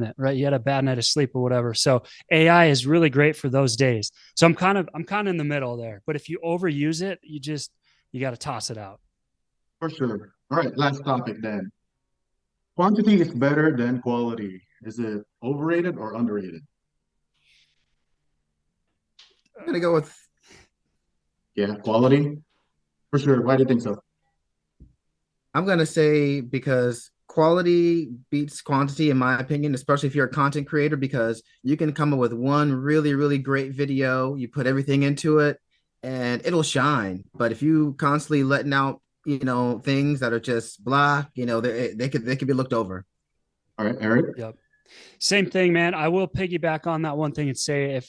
it, right? You had a bad night of sleep or whatever. So AI is really great for those days. So I'm kind of in the middle there. But if you overuse it, you got to toss it out. For sure. All right, last topic then. Quantity is better than quality. Is it overrated or underrated? I'm gonna go with Yeah, quality. For sure. Why do you think so? I'm gonna say because quality beats quantity in my opinion, especially if you're a content creator, because you can come up with one really, really great video, you put everything into it, and it'll shine. But if you constantly letting out, things that are just blah, they could be looked over. All right, Eric. Yep. Same thing, man. I will piggyback on that one thing and say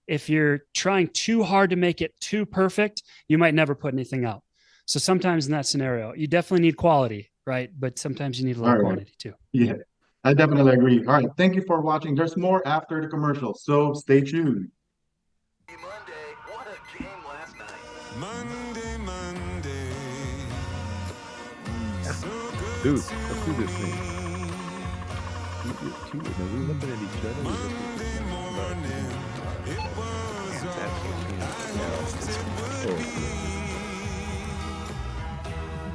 if you're trying too hard to make it too perfect, you might never put anything out. So sometimes in that scenario, you definitely need quality, right? But sometimes you need a All little right. quantity too. Yeah, I definitely agree. All right, thank you for watching. There's more after the commercial, so stay tuned. Monday, what a game last night. Monday, Monday. So Dude, good let's do this thing. We're looking at each other. Monday morning. It was all I hoped it would be.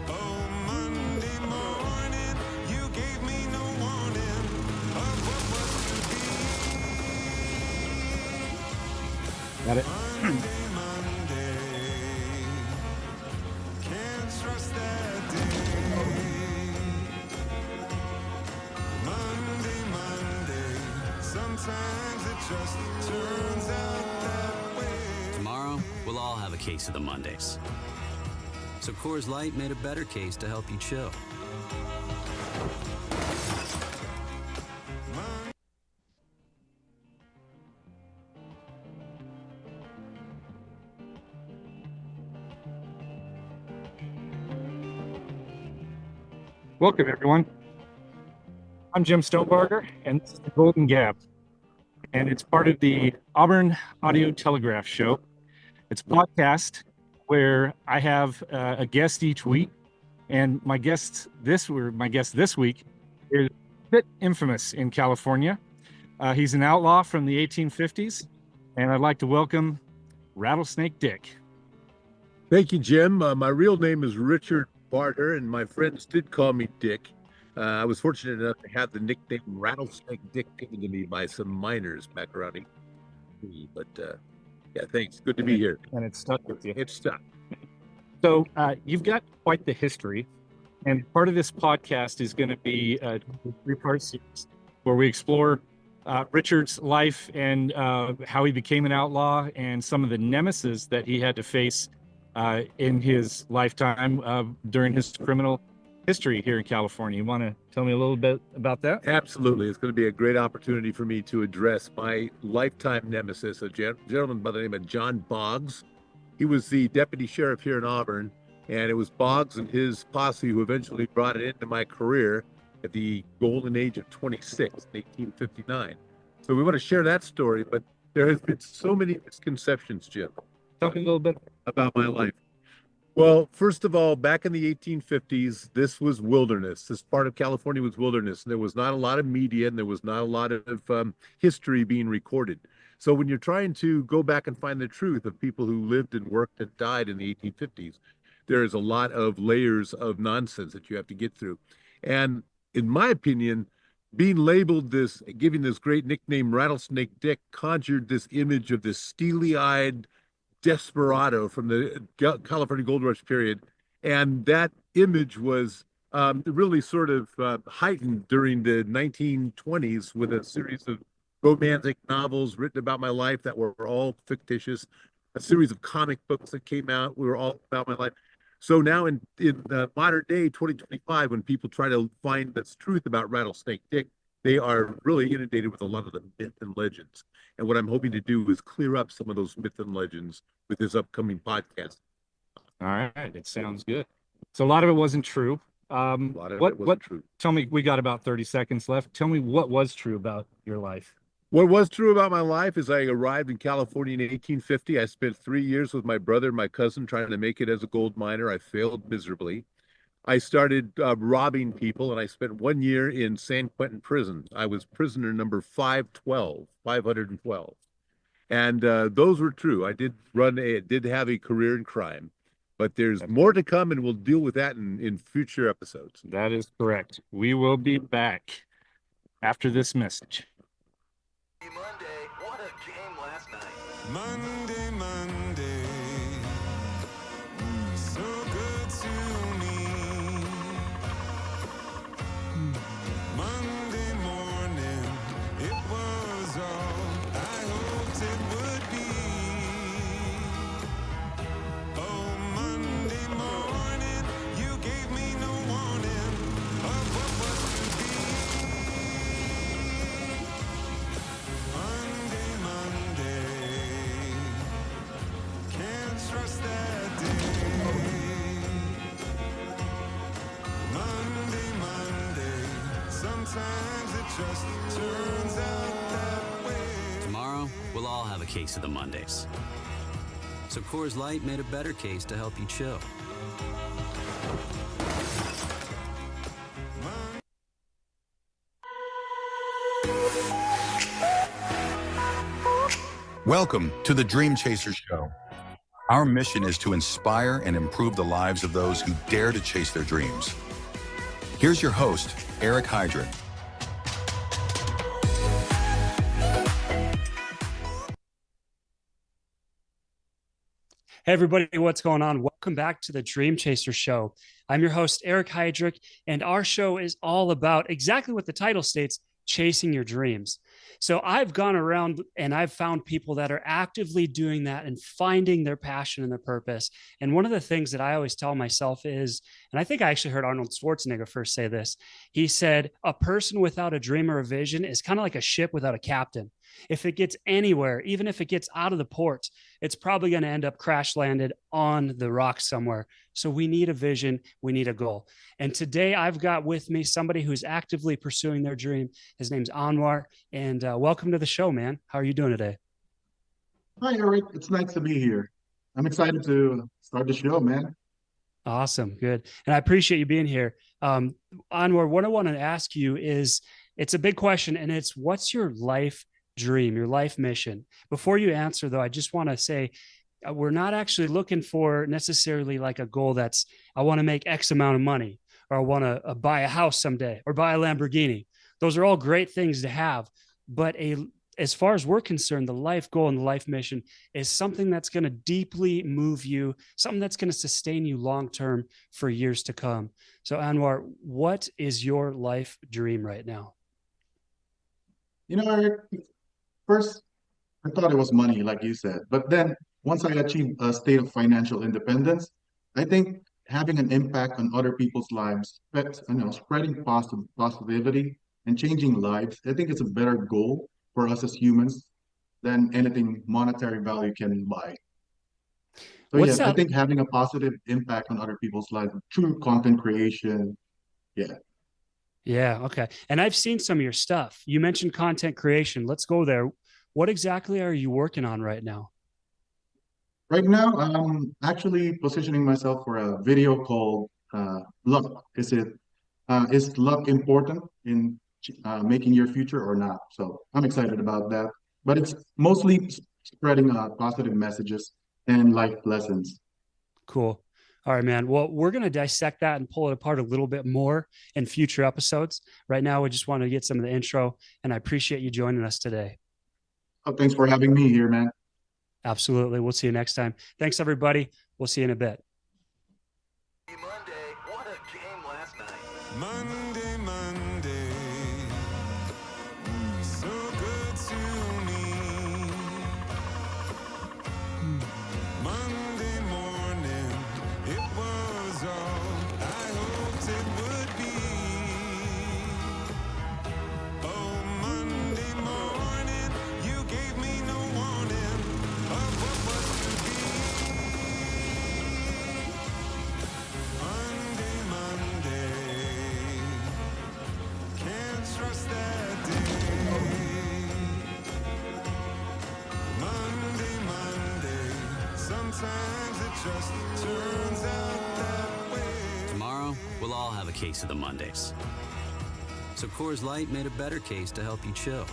Oh, Monday morning, you gave me no warning of what was to be. Got it. Monday, Monday. Can't trust that day. Monday, Monday. Sometimes it just turns out that way. Tomorrow, we'll all have a case of the Mondays. So Coors Light made a better case to help you chill. Welcome, everyone. I'm Jim Stonebarger, and this is the Golden Gap. And it's part of the Auburn Audio Telegraph Show. It's a podcast where I have a guest each week. And my guest this week is a bit infamous in California. He's an outlaw from the 1850s. And I'd like to welcome Rattlesnake Dick. Thank you, Jim. My real name is Richard Barter, and my friends did call me Dick. I was fortunate enough to have the nickname Rattlesnake Dick given to me by some miners back around 1850. But yeah, thanks. Good to be here. And it stuck with you. It's stuck. So you've got quite the history. And part of this podcast is going to be a three-part series where we explore Richard's life and how he became an outlaw and some of the nemesis that he had to face in his lifetime during his criminal history here in California. You want to tell me a little bit about that? Absolutely. It's going to be a great opportunity for me to address my lifetime nemesis, a gentleman by the name of John Boggs. He was the deputy sheriff here in Auburn, and it was Boggs and his posse who eventually brought it into my career at the golden age of 26 in 1859. So we want to share that story, but there has been so many misconceptions, Jim. Tell me a little bit about my life. Well, first of all, back in the 1850s, this was wilderness. This part of California was wilderness. There was not a lot of media, and there was not a lot of history being recorded. So when you're trying to go back and find the truth of people who lived and worked and died in the 1850s, there is a lot of layers of nonsense that you have to get through. And in my opinion, being labeled this, giving this great nickname Rattlesnake Dick, conjured this image of this steely-eyed desperado from the California Gold Rush period. And that image was really sort of heightened during the 1920s with a series of romantic novels written about my life that were all fictitious, a series of comic books that came out, were all about my life. So now in modern day, 2025, when people try to find this truth about Rattlesnake Dick, they are really inundated with a lot of the myth and legends. And what I'm hoping to do is clear up some of those myth and legends with this upcoming podcast. All right, it sounds good. So a lot of it wasn't true. A lot of it wasn't true. Tell me, we got about 30 seconds left. Tell me what was true about your life. What was true about my life is I arrived in California in 1850. I spent 3 years with my brother and my cousin trying to make it as a gold miner. I failed miserably. I started robbing people, and I spent 1 year in San Quentin prison. I was prisoner number 512. And those were true. I did have a career in crime, but there's more to come, and we'll deal with that in future episodes. That is correct. We will be back after this message. Monday, what a game last night. Monday, Monday, so good to me. Monday morning, it was all I hoped it would be. Oh, Monday morning, you gave me no warning of what was to be. Monday, Monday, can't trust that day. Monday, Monday, sometimes it just turns out that way. Tomorrow, we'll all have a case of the Mondays. So Coors Light made a better case to help you chill. Welcome to the Dream Chaser Show. Our mission is to inspire and improve the lives of those who dare to chase their dreams. Here's your host, Eric Hydrick. Hey, everybody, what's going on? Welcome back to the Dream Chaser Show. I'm your host, Eric Hydrick, and our show is all about exactly what the title states, chasing your dreams. So I've gone around and I've found people that are actively doing that and finding their passion and their purpose. And one of the things that I always tell myself is, and I think I actually heard Arnold Schwarzenegger first say this, he said, a person without a dream or a vision is kind of like a ship without a captain. If it gets anywhere, even if it gets out of the port, it's probably going to end up crash landed on the rocks somewhere. So we need a vision. We need a goal. And today I've got with me somebody who's actively pursuing their dream. His name's Anwar. And welcome to the show, man. How are you doing today? Hi, Eric. It's nice to be here. I'm excited to start the show, man. Awesome. Good. And I appreciate you being here. Anwar, what I want to ask you is, it's a big question, and it's, what's your life dream, your life mission? Before you answer, though, I just want to say we're not actually looking for necessarily like a goal that's, I want to make X amount of money, or I want to buy a house someday, or buy a Lamborghini. Those are all great things to have. But as far as we're concerned, the life goal and the life mission is something that's going to deeply move you, something that's going to sustain you long-term for years to come. So Anwar, what is your life dream right now? You know, Eric, first, I thought it was money, like you said. But then once I achieved a state of financial independence, I think having an impact on other people's lives, spreading positivity and changing lives, I think it's a better goal for us as humans than anything monetary value can buy. So What's yeah, I that? think having a positive impact on other people's lives through content creation, yeah. Yeah. Okay. And I've seen some of your stuff. You mentioned content creation. Let's go there. What exactly are you working on right now? Right now, I'm actually positioning myself for a video called Luck. Is luck important in making your future or not? So I'm excited about that. But it's mostly spreading positive messages and life lessons. Cool. All right, man. Well, we're going to dissect that and pull it apart a little bit more in future episodes. Right now, we just want to get some of the intro, and I appreciate you joining us today. Oh, thanks for having me here, man. Absolutely. We'll see you next time. Thanks, everybody. We'll see you in a bit. Monday, what a game last night. Monday, Monday, so good to me. Monday morning, it was all I hoped it would be. Oh, Monday morning, you gave me no warning of what was to be. Monday, Monday, case of the Mondays. So Coors Light made a better case to help you chill.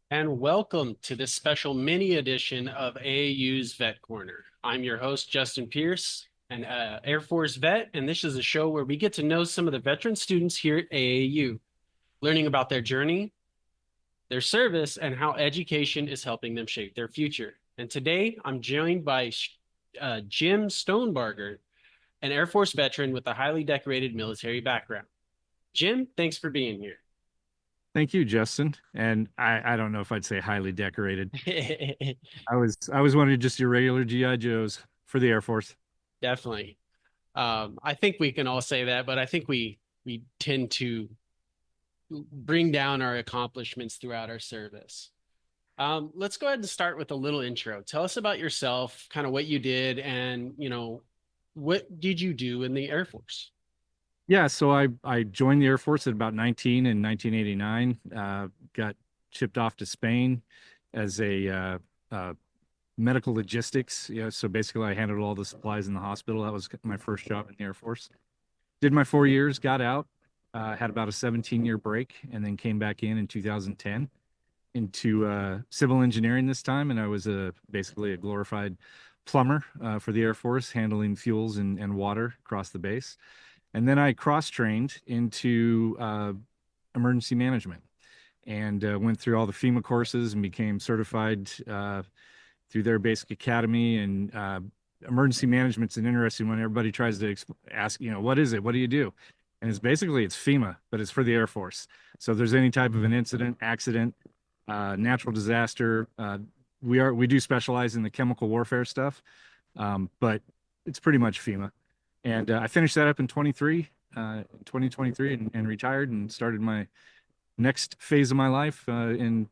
And welcome to this special mini edition of AAU's Vet Corner. I'm your host, Justin Pierce, an Air Force vet, and this is a show where we get to know some of the veteran students here at AAU, learning about their journey, their service, and how education is helping them shape their future. And today, I'm joined by Jim Stonebarger, an Air Force veteran with a highly decorated military background. Jim, thanks for being here. Thank you, Justin. And I don't know if I'd say highly decorated. I was one of just your regular GI Joes for the Air Force. Definitely. I think we can all say that, but I think we tend to bring down our accomplishments throughout our service. Let's go ahead and start with a little intro. Tell us about yourself, kind of what you did, and what did you do in the Air Force? Yeah, so I joined the Air Force at about 19 in 1989. Got shipped off to Spain as a medical logistics. So basically I handled all the supplies in the hospital. That was my first job in the Air Force. Did my 4 years, got out, had about a 17-year break, and then came back in 2010 into civil engineering this time. And I was basically a glorified plumber for the Air Force, handling fuels and water across the base. And then I cross-trained into emergency management and went through all the FEMA courses and became certified through their basic academy. And emergency management's an interesting one. Everybody tries to ask, what is it? What do you do? And it's FEMA, but it's for the Air Force. So if there's any type of an incident, accident, natural disaster, we do specialize in the chemical warfare stuff, but it's pretty much FEMA. And I finished that up in 2023 and retired and started my next phase of my life in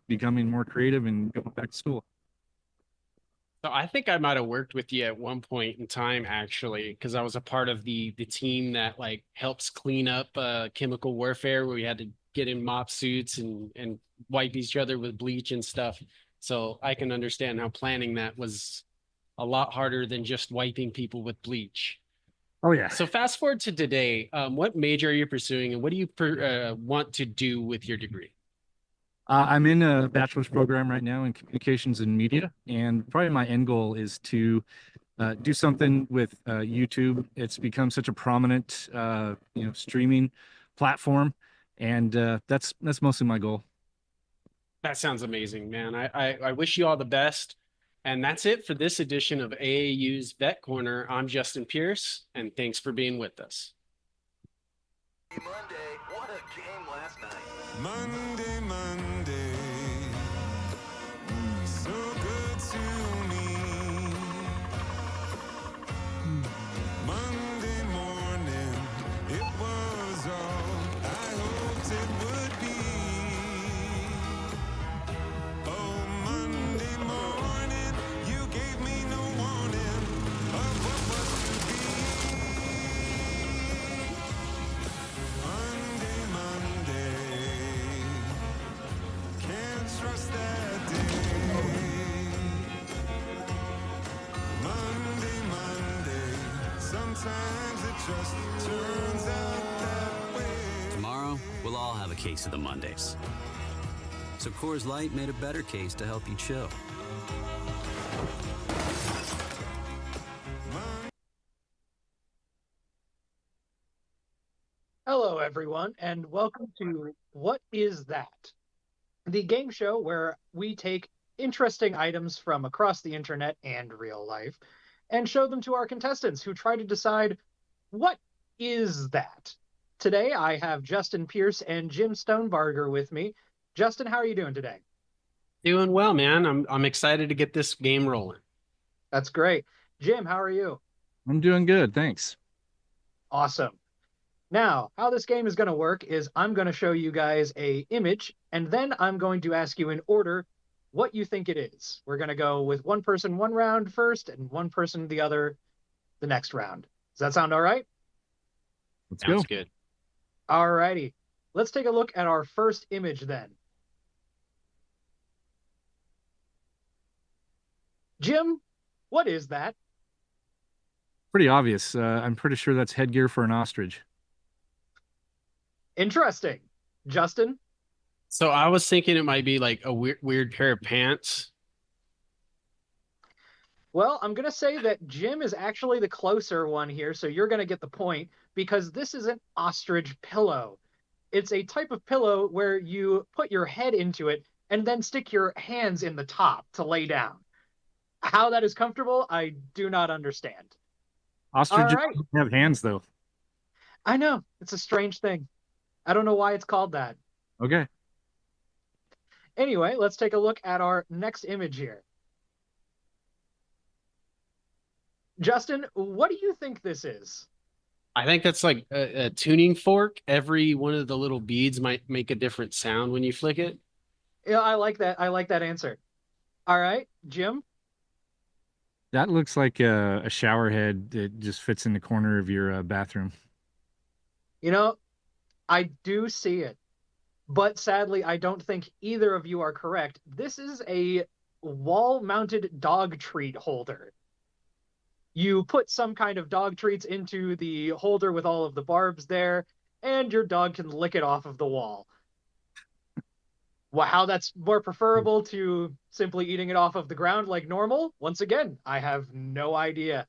becoming more creative and going back to school. So I think I might have worked with you at one point in time, actually, because I was a part of the team that helps clean up chemical warfare, where we had to get in mop suits and wipe each other with bleach and stuff. So I can understand how planning that was a lot harder than just wiping people with bleach. Oh, yeah. So fast forward to today, what major are you pursuing and what do you want to do with your degree? I'm in a bachelor's program right now in communications and media, and probably my end goal is to do something with YouTube. It's become such a prominent, streaming platform, and that's mostly my goal. That sounds amazing, man. I wish you all the best. And that's it for this edition of AAU's Vet Corner. I'm Justin Pierce, and thanks for being with us. Monday, what a game last night. Monday, Monday, so good to me. Monday morning, it was all I hoped it would be. Oh, Monday morning, you gave me no warning of what was to be. Monday, can't trust that day. Monday, sometimes it just turns out that way. Tomorrow, we'll all have a case of the Mondays. So Coors Light made a better case to help you chill. Hello, everyone, and welcome to What Is That? The game show where we take interesting items from across the internet and real life and show them to our contestants who try to decide, what is that? Today, I have Justin Pierce and Jim Stonebarger with me. Justin, how are you doing today? Doing well, man. I'm excited to get this game rolling. That's great. Jim, how are you? I'm doing good, thanks. Awesome. Now, how this game is going to work is I'm going to show you guys a image, and then I'm going to ask you in order what you think it is. We're going to go with one person one round first and one person the other the next round. Does that sound all right? Let's Sounds go. good. All righty. let's take a look at our first image then. Jim, what is that? Pretty obvious. I'm pretty sure that's headgear for an ostrich. Interesting. Justin? So I was thinking it might be like a weird pair of pants. Well, I'm going to say that Jim is actually the closer one here, so you're going to get the point because this is an ostrich pillow. It's a type of pillow where you put your head into it and then stick your hands in the top to lay down. How that is comfortable, I do not understand. Ostriches All right. don't have hands, though. I know. It's a strange thing. I don't know why it's called that. Okay. Anyway, let's take a look at our next image here. Justin, what do you think this is? I think that's like a tuning fork. Every one of the little beads might make a different sound when you flick it. Yeah, I like that. I like that answer. All right, Jim? That looks like a shower head that just fits in the corner of your bathroom. You know, I do see it, but sadly, I don't think either of you are correct. This is a wall-mounted dog treat holder. You put some kind of dog treats into the holder with all of the barbs there, and your dog can lick it off of the wall. Well, how that's more preferable to simply eating it off of the ground like normal, once again, I have no idea.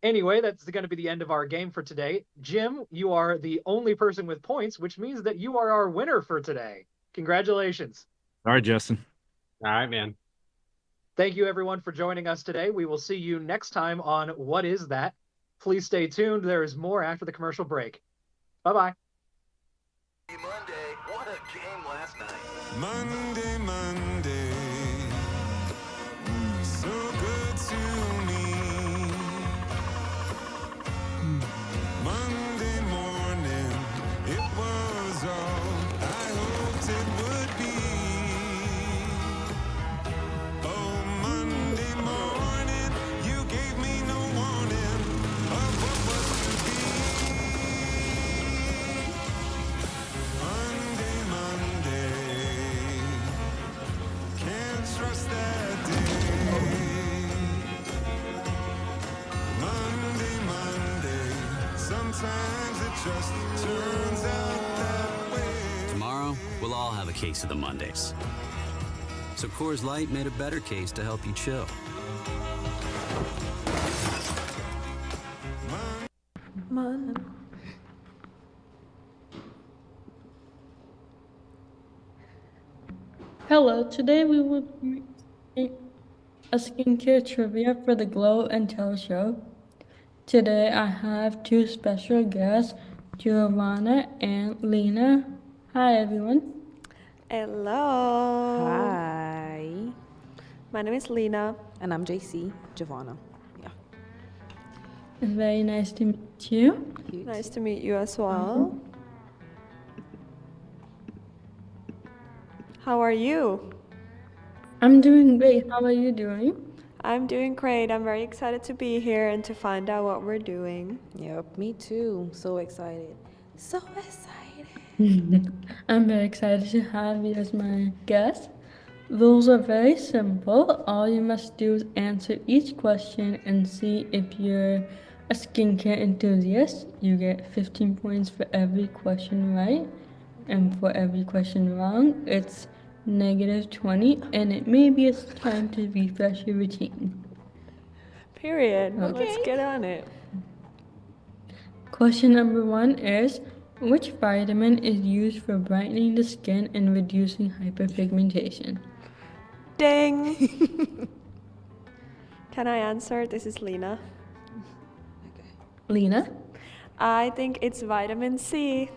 Anyway, that's going to be the end of our game for today. Jim, you are the only person with points, which means that you are our winner for today. Congratulations. All right, Justin. All right, man. Thank you, everyone, for joining us today. We will see you next time on What Is That? Please stay tuned. There is more after the commercial break. Bye-bye. Monday, what a game last night. Monday, Monday, so good to me. Monday morning, it was all I hoped it would be. Oh, Monday morning, you gave me no warning of what was to be. Monday, Monday, can't trust that day. Monday, Monday, sometimes it just turns out that way. Tomorrow, we'll all have a case of the Mondays. So Coors Light made a better case to help you chill. Hello, today we will be doing a skincare trivia for the Glow and Tell show. Today I have two special guests, Giovanna and Lena. Hi everyone. Hello. Hi. My name is Lena. And I'm JC, Giovanna. Yeah. It's very nice to meet you. Nice to meet you as well. How are you? I'm doing great. How are you doing? I'm doing great. I'm very excited to be here and to find out what we're doing. Yep, me too. So excited. So excited. I'm very excited to have you as my guest. Rules are very simple. All you must do is answer each question and see if you're a skincare enthusiast. You get 15 points for every question right. And for every question wrong, it's -20, and it maybe it's time to refresh your routine. Period. Okay. Let's get on it. Question number 1 is, which vitamin is used for brightening the skin and reducing hyperpigmentation? Ding. Can I answer? This is Lena. Lena? I think it's vitamin C.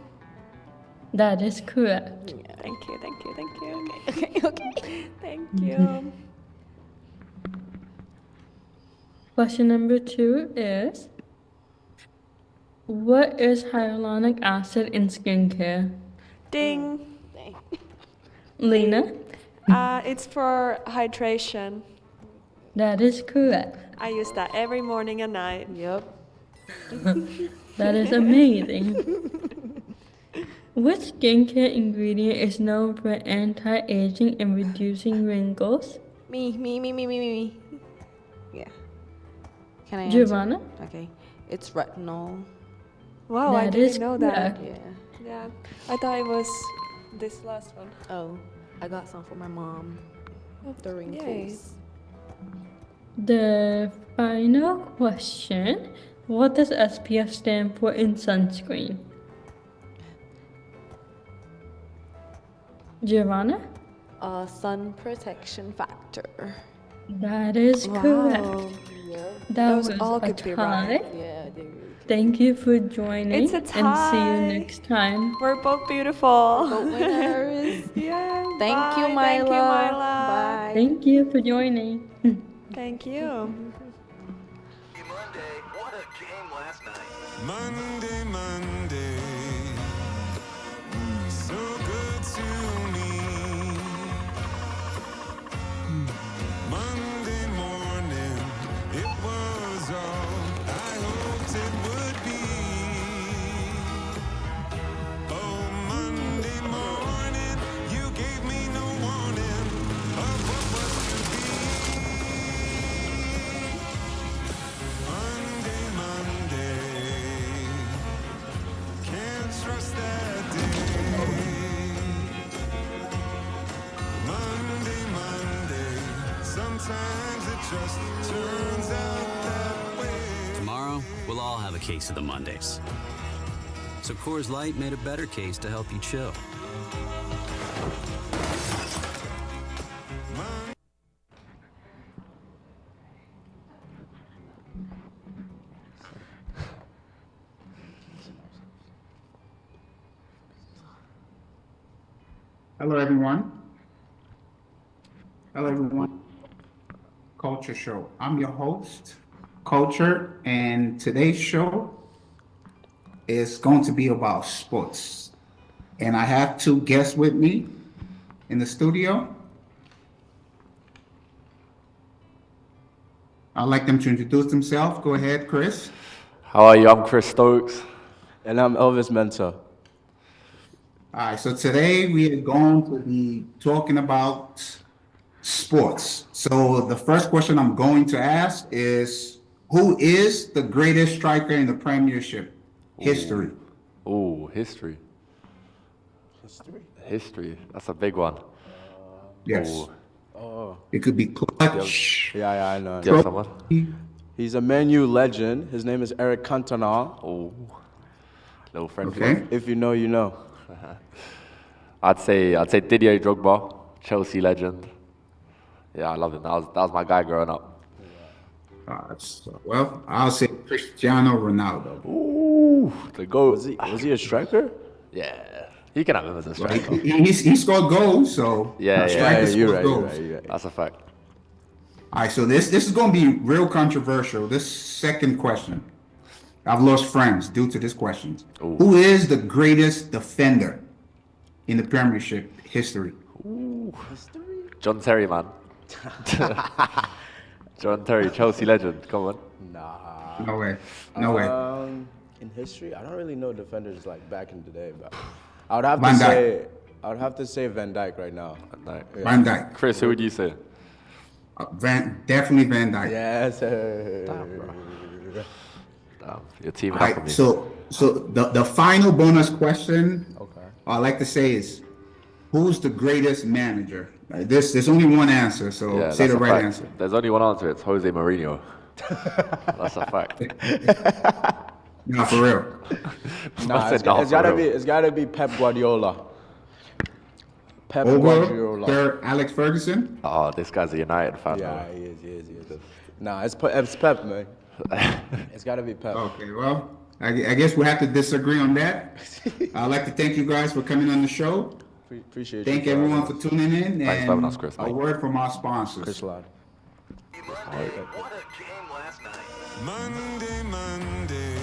That is correct. Yeah, thank you. Okay. Thank you. Question number 2 is, what is hyaluronic acid in skincare? Ding. Lena? It's for hydration. That is correct. I use that every morning and night. Yep. That is amazing. Which skincare ingredient is known for anti-aging and reducing wrinkles? Me. Yeah. Can I answer? Giovanna? Okay. It's retinol. Wow, I That didn't is know that. correct. Yeah. Yeah, I thought it was this last one. Oh, I got some for my mom. The wrinkles. The final question. What does SPF stand for in sunscreen? Giovanna? Sun protection factor. That is correct. Yeah. That Those was all a could be tie. right. Yeah, they were. Thank you for joining. It's a And see you tie. next time. We're both beautiful. But winners. Yeah. Thank you, bye. my Thank you, love. Myla. Bye. Thank you for joining. Thank you. Monday, what a game last night. Monday, Monday, so good to me. Monday morning, it was all I hoped it would be. Oh, Monday morning, you gave me no warning of what was to be. Monday, can't trust that day. Monday, sometimes it just turns out that way. Tomorrow, we'll all have a case of the Mondays. So Coors Light made a better case to help you chill. Hello, everyone. Hello, everyone. Culture Show. I'm your host, Culture, and today's show is going to be about sports. And I have two guests with me in the studio. I'd like them to introduce themselves. Go ahead, Chris. How are you? I'm Chris Stokes. And I'm Elvis Mentor. All right, so today we are going to be talking about sports. So the first question I'm going to ask is, who is the greatest striker in the Premiership history? Oh, history. History. That's a big one. Yes. Ooh. Oh. It could be clutch. Yeah, I know. Do you have someone? He's a Man U legend. His name is Eric Cantona. Oh, little friend. Okay. If you know, you know. I'd say Didier Drogba, Chelsea legend. Yeah, I love him. That was my guy growing up. Well, I'll say Cristiano Ronaldo. Ooh, the goal. Was he a striker? Yeah, he can have him as a striker. He scored goals, so Yeah, strikers you're score right, goals. you're right. That's a fact. All right, so this is going to be real controversial. This second question, I've lost friends due to this question. Who is the greatest defender in the Premiership history? Ooh. John Terry, man. John Terry, Chelsea legend. Come on. Nah. No way. No way. In history, I don't really know defenders like back in the day, but I would have Van to Dijk. say I would have to say Van Dijk right now. Van Dijk. Yeah. Van Dijk. Chris, who would you say? Definitely Van Dijk. Yes, sir. Damn, your team All has right, me. so the final bonus question Okay. I like to say is, who's the greatest manager? There's only one answer, so Yeah, say that's the a right fact. answer. There's only one answer. It's Jose Mourinho. That's a fact. No, for real. Nah, it's for gotta be Pep Guardiola. Pep Over Guardiola. Sir Alex Ferguson? Oh, this guy's a United fan. Yeah, though. he is. Nah, it's Pep, man. It's gotta be Pep. Okay, well, I guess we have to disagree on that. I'd like to thank you guys for coming on the show. Appreciate Thank you. everyone for tuning in. Thanks for having us, Chris. A Thank you. word from our sponsors. Chris Lod. Monday, what a game last night. Monday, Monday,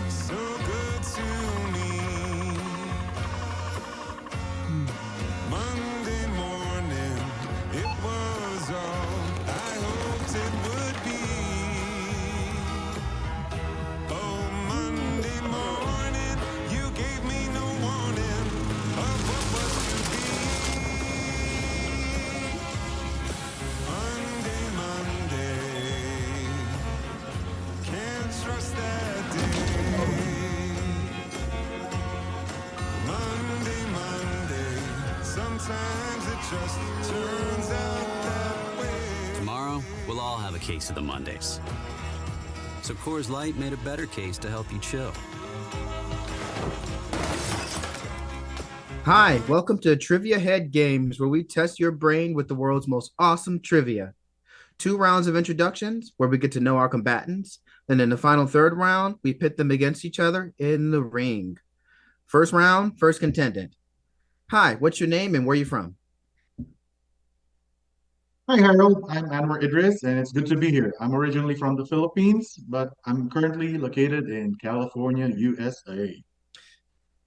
so good to me. Monday morning, it was all I hoped it would be. Oh, Monday morning, you gave sometimes it just turns out that way. Tomorrow, we'll all have a case of the Mondays. So Coors Light made a better case to help you chill. Hi, welcome to Trivia Head Games, where we test your brain with the world's most awesome trivia. 2 rounds of introductions, where we get to know our combatants. Then in the final third round, we pit them against each other in the ring. First round, first contendant. Hi, what's your name and where are you from? Hi, Harold. I'm Anwar Idris, and it's good to be here. I'm originally from the Philippines, but I'm currently located in California, USA.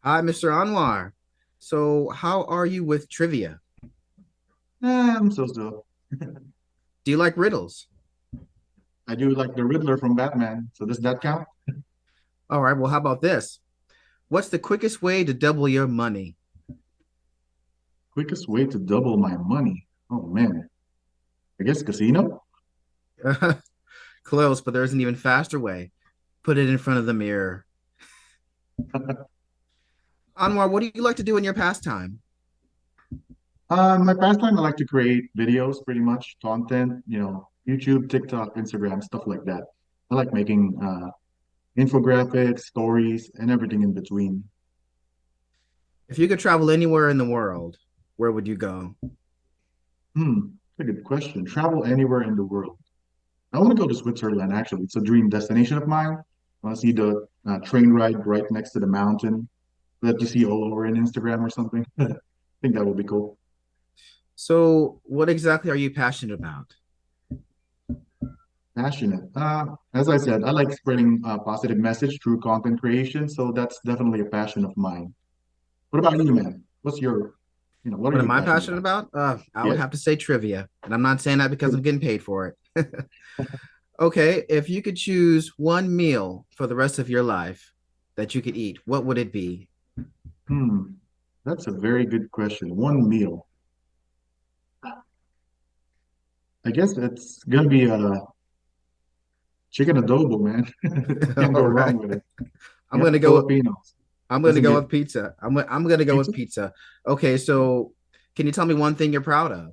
Hi, Mr. Anwar. So how are you with trivia? I'm so. Do you like riddles? I do like the Riddler from Batman, so does that count? All right, well, how about this? What's the quickest way to double your money? Quickest way to double my money? Oh, man. I guess casino? Close, but there's an even faster way. Put it in front of the mirror. Anwar, what do you like to do in your pastime? My pastime, I like to create videos, pretty much, content, YouTube, TikTok, Instagram, stuff like that. I like making infographics, stories, and everything in between. If you could travel anywhere in the world, where would you go? That's a good question. Travel anywhere in the world. I want to go to Switzerland, actually. It's a dream destination of mine. I want to see the train ride right next to the mountain that you see all over in Instagram or something. I think that would be cool. So, what exactly are you passionate about? Passionate. As I said, I like spreading a positive message through content creation, so that's definitely a passion of mine. What about you, man? What are What you am I passionate passionate about? I would Yes. have to say trivia, and I'm not saying that because I'm getting paid for it. Okay, if you could choose one meal for the rest of your life that you could eat, what would it be? That's a very good question. One meal. I guess it's gonna be a chicken adobo, man. Can't go All wrong right. with it. I'm Yep, gonna go. Filipinos. I'm gonna Doesn't go get with pizza. I'm gonna go with pizza. pizza. Okay, so can you tell me one thing you're proud of?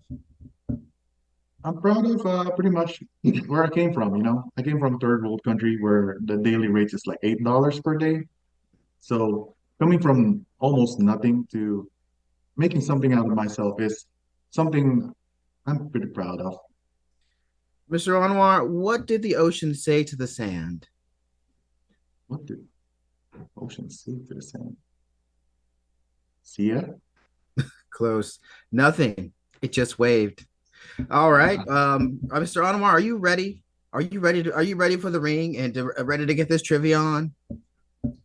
I'm proud of pretty much where I came from, I came from a third world country where the daily rate is like $8 per day. So coming from almost nothing to making something out of myself is something I'm pretty proud of. Mr. Anwar, what did the ocean say to the sand? What did ocean say to the sand? See ya? Close. Nothing. It just waved. All right. Mr. Anwar, are you ready? Are you ready for the ring and ready to get this trivia on?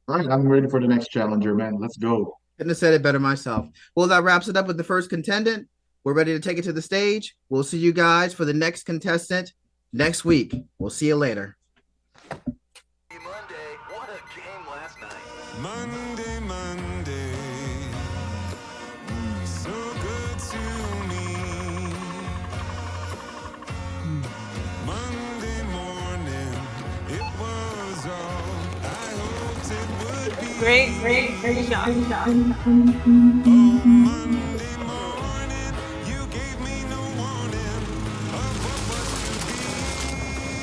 All right, I'm ready for the next challenger, man. Let's go. Couldn't have said it better myself. Well, that wraps it up with the first contendant. We're ready to take it to the stage. We'll see you guys for the next contestant next week. We'll see you later. Monday, what a game last night. Monday, Monday, so good to me. Monday morning, it was all I hoped it would be. Great job. Oh,